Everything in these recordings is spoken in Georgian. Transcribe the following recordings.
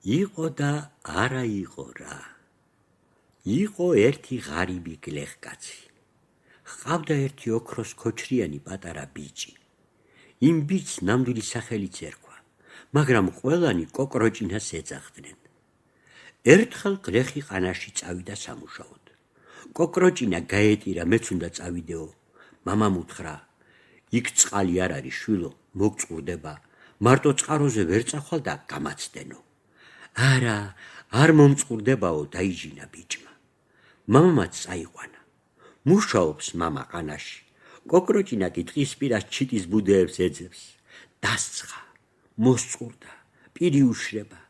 იყო და არა იყო რა. იყო ერთი ღარიბი გლეხკაცი. ჰყავდა ერთი ოქროს ქოჩრიანი პატარა ბიჭი. იმ ბიჭს ნამდვილი სახელიც ერქვა, მაგრამ ყველანი კოკროჭინას ეძახდნენ. ერთხელ გლეხი ყანაში წავიდა სამუშაოდ. კოკროჭინა გაეტირა, მეც უნდა წავიდეო. მამამ უთხრა, იქ წყალი არ არის შვილო, მოგწყურდება, მარტო წყაროზე ვერ წახვალ და გამაცდენო. არა, არ მომწყურდებაო, დაიჯინა ბიჭმა. მამამაც წაიყვანა. მუშაობს მამა ყანაში. კოკროჭინა კი ტყის პირას ჩიტის ბუდეებს ეძებს. დასცხა, მოსწყურდა, პირი უშრება,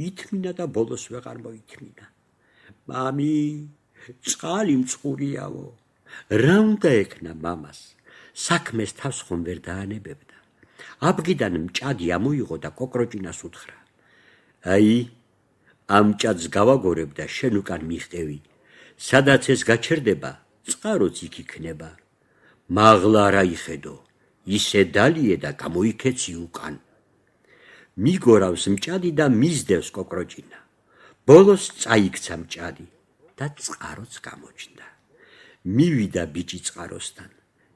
ითმინა და ბოლოს ვეღარ მოითმინა. მამი, წყალი მწყურიაო. რა უნდა ექნა მამას? საქმეს თავს ხომ ვერ დაანებებდა. აბგიდან მჭადი ამოიღო და კოკროჭინას უთხრა. აი, ამ მჭადს გავაგორებ და შენ უკან მიხტევი. სადაც ეს გაჩერდება, წყაროც იქ იქნება. მაღლა არ აიხედო, ისე დალიე და გამოიქეცი უკან. მიგორავს მჭადი და მისდევს კოკროჭინა. ბოლოს წაიქცა მჭადი და წყაროც გამოჩნდა. მივიდა ბიჭი წყაროსთან.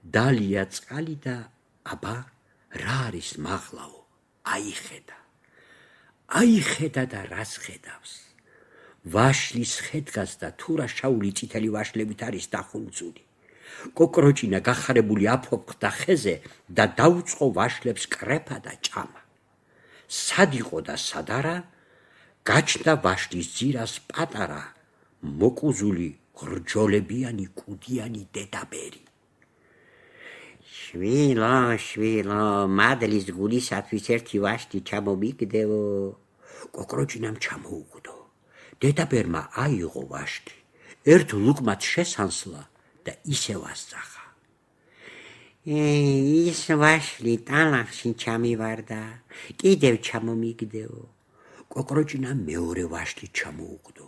დალია წყალი და აბა, რა არის მაღლაო? აიხედა და რას ხედავს? ვაშლის ხედგას და თურა შაული წითელი ვაშლებით არის დახუნცული. კოკროჭინა გახარებული აფოფხდა ხეზე და დაუწყო ვაშლებს კრეფა და ჭამა. სად იყო და სად არა, გაჩნდა ვაშლის ძირას პატარა, მოკუზული, ღრჯოლებიანი, კუდიანი დედაბერი. შვილო, მადლის გულისათვის ერთი ვაშლი ჩამომიგდეო. კოკროჭინამ ჩამოუგდო. დედაბერმა აიღო ვაშლი, ერთ ლუკმად შესანსლა და ისევ ასწახა. ის ვაშლი ტალახში ჩამივარდა, კიდევ ჩამომიგდეო. კოკროჭინამ მეორე ვაშლი ჩამოუგდო.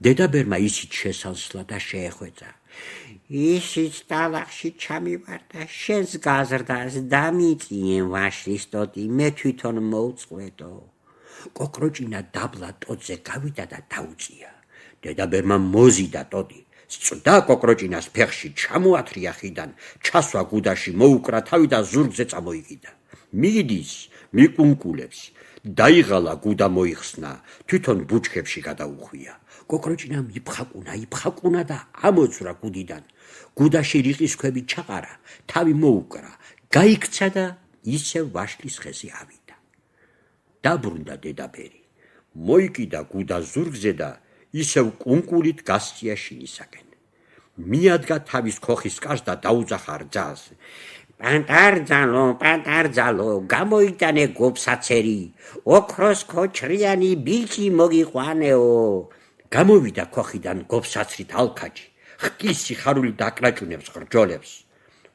დედაბერმა ისიც შესანსლა და შეეხვეწა. ისიც ტალახში ჩამივარდა, შენს გაზრდას დამიწიენ ვაშლის ტოტი, მე თვითონ მოვწყვეტო. კოკროჭინა დაბლა ტოტზე გავიდა და დაუწია. დედაბერმა მოზიდა ტოტი, სწდა კოკროჭინას ფეხში, ჩამოათრია ხიდან, ჩასვა გუდაში, მოუკრა თავი და ზურგზე წამოიყიდა. მიდის, მიკუნკულებს, დაიღალა გუდა მოიხსნა, თვითონ ბუჩქებში გადაუხვია. კოკროჭინამ იფხაკუნა და ამოწვრა გუდიდან. გუდაში რიყის ქვები ჩაყარა, თავი მოუკრა, გაიქცა და ისევ ვაშლის ხეზე ავიდა. დაბრუნდა დედაბერი, მოიკიდა გუდა ზურგზე და ისევ კუნკულით გასწია შინისაკენ. მიადგა თავის ქოხის კარს და დაუძახა რძალს. პატარძალო, გამოიტანე გობსაცერი, ოქროს ქოჩრიანი ბიჭი მოგიყვანეო. გამოვიდა ქოხიდან გობსაცრით ალქაჯი, ხკის სიხარული დაკრაჭუნებს ღრჯოლებს.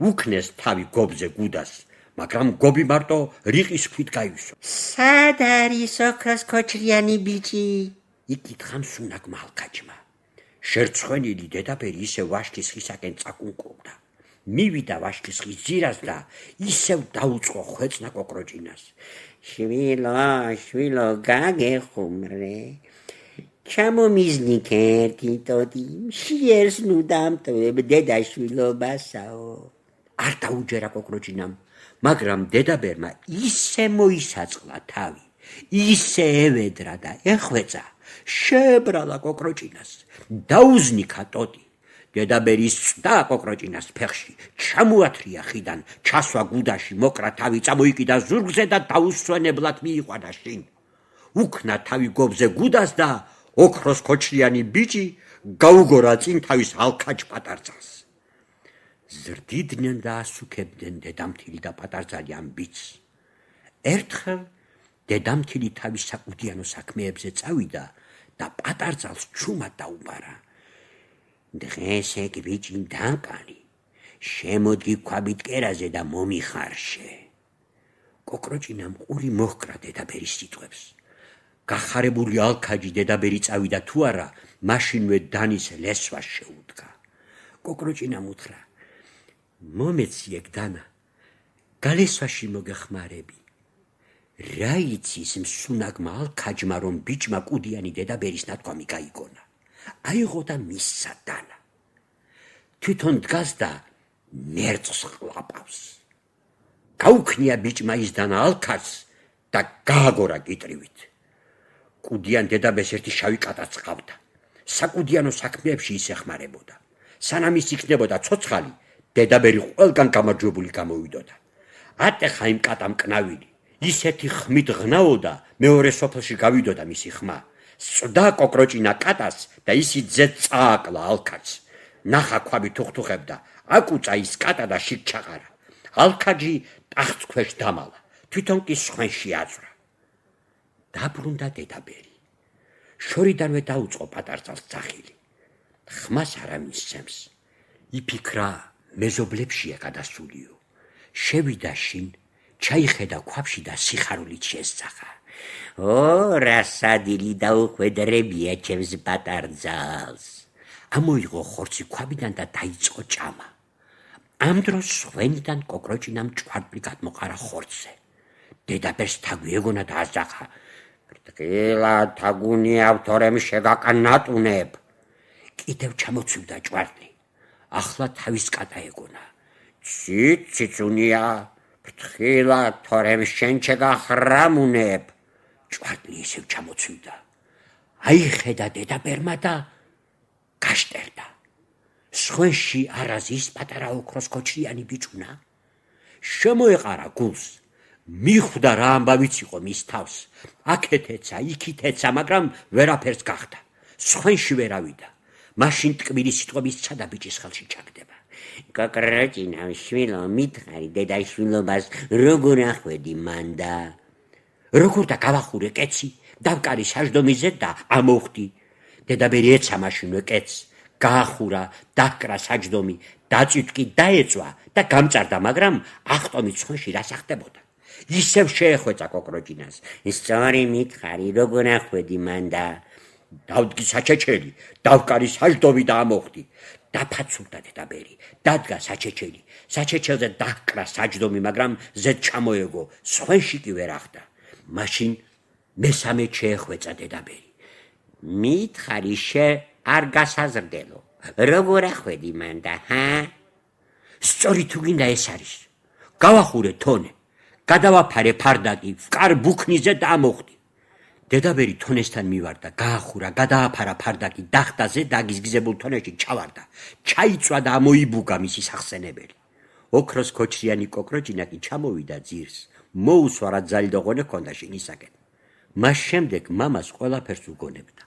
უქნეს თავი გობზე გუდას, მაგრამ გობი მარტო რიყის ქვით გაივსო. სად არის ოქროს ქოჩრიანი ბიჭი? იკითხა მსუნაგმა ალქაჯმა. შერცხვენილი დედაბერი ისევ ვაშლის ხისაკენ წაკუნკობდა. მივიდა ვაშლის ხის ძირას და ისევ დაუწყო ხვეწნა კოკროჭინას. შვილო, გაგეხუმრე. ჩამომიზნიქ ერთი ტოტი, შიერს ნუ დამტვებ დედაშვილობასაო. არ დაუჯერა კოკროჭინამ, მაგრამ დედაბერმა ისე მოისაწყლა თავი, ისე ევედრა და ეხვეწა, შეებრალა კოკროჭინას, დაუზნიქა ტოტი. დედაბერი სწდა კოკროჭინას ფეხში, ჩამოათრია ხიდან, ჩასვა გუდაში, მოკრა თავი, წამოიკიდა ზურგზე და დაუსვენებლად მიიყვანა შინ. უქნა თავი გობზე გუდას და ოქროს ქოჩრიანი ბიჭი გაუგორა წინ თავის ალქაჯ პატარძალს. ზრდიდნენ და ასუქებდნენ დედამთილი და პატარძალი ამ ბიჭს. ერთხელ დედამთილი თავის საკუდიანო საქმეებზე წავიდა და პატარძალს ჩუმად დაუბარა. დღეს ეგ ბიჭი დაკანი, შემოდი ქვაბით კერაზე და მომიხარშე. კოკროჭინამ ყური მოჰკრა დედაბერის სიტყვებს. გახარებული ალქაჯი დედაბერი წავიდა თუ არა, მაშინვე დანის ლესვას შეუდგა. კოკროჭინამ უთხრა, მომეციեք დანა, გალესვაში მოგეხმარები. რა იცის მსუნაგმა ალქაჯმა, რომ ბიჭმა კუდიანი დედაბერის ნათქვამი გაიგონა. აიღო და მისცა დანა. თვითონ დგას და ნერწს ყლაპავს. გაუქნია ბიჭმა ის დანა ალქაჯს და გააგორა კიტრივით. კუდიან დედაბეს ერთი შავი კატაც ყავდა. საკუდიანო საქმეებში ის ეხმარებოდა. სანამ ის იქნებოდა ცოცხალი, დედაბერი ყველგან გამარჯვებული გამოვიდოდა. ატეხა იმ კატამ კნავილი. ისეთი ხმით ღნაოდა, მეორე სოფელში გავიდოდა მისი ხმა. სწდა კოკროჭინა კატას და ისიც ძეთ წააკლა ალქაჯს. ნახა ქვაბი თუხთუხებდა, აკუწა ის კატა და შიგ ჩაყარა. ალქაჯი ტახტს ქვეშ დამალა, თვითონ კი სხვენში აწვრა. დაბრუნდა დედაბერი. შორიდანვე დაუწყო პატარცალს ძახილი. ხმას არ ამისცემს. იფიქრა, მეზობლებშია გადასულიო. შევიდა შინ, ჩაიხედა ქვაბში და სიხარულით შესძახა. ო, რა სადილი დაუხვედრებია ჩემს პატარძალს. ამოიღო ხორცი ქვაბიდან და დაიწყო ჭამა. ამ დროს ხვენიდან კოკროჭინამ ჭვარტლი გადმოყარა ხორცზე. დედაბერს თაგვი ეგონა და აზახა. რტყილა თაგუნიავ თორემ შეგაკანატუნებ. კიდევ ჩამოცვიდა ჭვარტლი. ახლა თავის კატა ეგონა. ციცუნია, რტყილა თორემ შენ შეგახრამუნებ. ჭვარტლი ისევ ჩამოცვიდა. აიხედა დედაბერმა და გაშტერდა. სხვენში არაზ ის პატარა ოქროს კოჭრიანი ბიჭუნა. შემოეყარა გულს. მიხვდა რა ამბავიც იყო მის თავს. აქეთ ეცა, იქით ეცა, მაგრამ ვერაფერს გახდა. სხვენში ვერავიდა. მაშინ ტკბილი სიტყვების ცადა ბიჭის ხელში ჩაგდება. კოკროჭინა შვილო, მითხარი დედაშვილობას როგორ ახვედი მანდა. როგორ და გავახურე კეცი, დავკარი საჯდომიზე და ამოვხდი. დედაბერი ეცა მაშინვე კეცს. გაახურა, დაკრა საჯდომი, დაწვიტკი დაეწვა და გამწარდა, მაგრამ ახტომით სხვენში რა სახდებოდა. ისევ შეეხვეწა კოკროჭინას. სწორი მითხარი, როგორ ახვედი მანდა. დავდგი საჩეჩელი, დავკარი საჯდომი და ამოვხდი. დაფაცურდა დედაბერი, დადგა საჩეჩელი, საჩეჩელზე დაკრა საჯდომი, მაგრამ ზედ ჩამოეგო, სხვენში კი ვერ ახდა. მაშინ მესამე შეეხვეწა დედაბერი. მითხარი შე არ გასაზრდელო, როგორ ახვედი მანდა, ჰა? სწორი თუ გინდა ეს არის. გავახურე თონე, გადავაფარე ფარდაკი, ვკარ ბუქნიზე და ამოვხდი. დედაბერი თონესთან მივარდა, გაახურა, გადააფარა ფარდაკი, დახტაზე დაგიზგზებულ თონეში ჩავარდა. ჩაიწვა და ამოიბუგა მისი სახსენებელი. ოქროს კოჭრიანი კოკროჭინა კი ჩამოვიდა ძირს, მოუსვა რა ძალდოღონე ჰქონდა შინისაკენ. მას შემდეგ მამას ყველაფერს უგონებდა.